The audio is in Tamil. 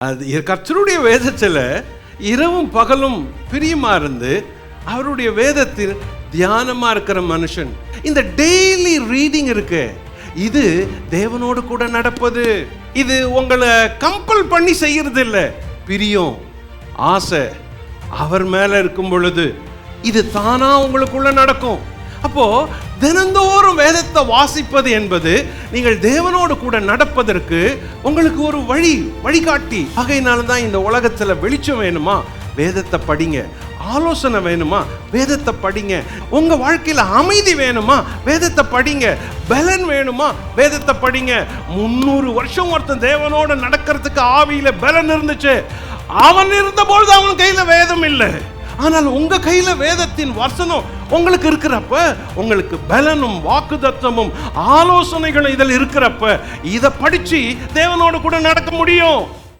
அது கர்த்தருடைய வேதத்தில் இரவும் பகலும் பிரியமா இருந்து அவருடைய வேதத்தில் தியானமா இருக்கிற மனுஷன், இந்த டெய்லி ரீடிங் இருக்கு, இது தேவனோடு கூட நடப்பது. இது உங்களை கம்பல் பண்ணி செய்யறது இல்லை, பிரியம் ஆசை அவர் மேல இருக்கும் பொழுது இது தானா உங்களுக்குள்ள நடக்கும். அப்போ தினந்தோறும் வேதத்தை வாசிப்பது என்பது நீங்கள் தேவனோடு கூட நடப்பதற்கு உங்களுக்கு ஒரு வழிகாட்டி. ஆகையினால தான் இந்த உலகத்துல வெளிச்சம் வேணுமா, வேதத்தை படிங்க. ஆலோசனை வேணுமா, வேதத்தை படிங்க. உங்க வாழ்க்கையில அமைதி வேணுமா, வேதத்தை படிங்க. பலன் வேணுமா, வேதத்தை படிங்க. 300 வருஷம் ஒருத்தன் தேவனோட நடக்கிறதுக்கு ஆவியில பலன் இருந்துச்சு. அவன் இருந்தபொழுது அவன் கையில வேதம் இல்லை. ஆனால் உங்க கையில வேதத்தின் வசனம் உங்களுக்கு இருக்கிறப்ப, உங்களுக்கு பலனும் வாக்குத்தத்தமும் ஆலோசனைகளும் இதில் இருக்கிறப்ப, இதை படிச்சு தேவனோடு கூட நடக்க முடியும்.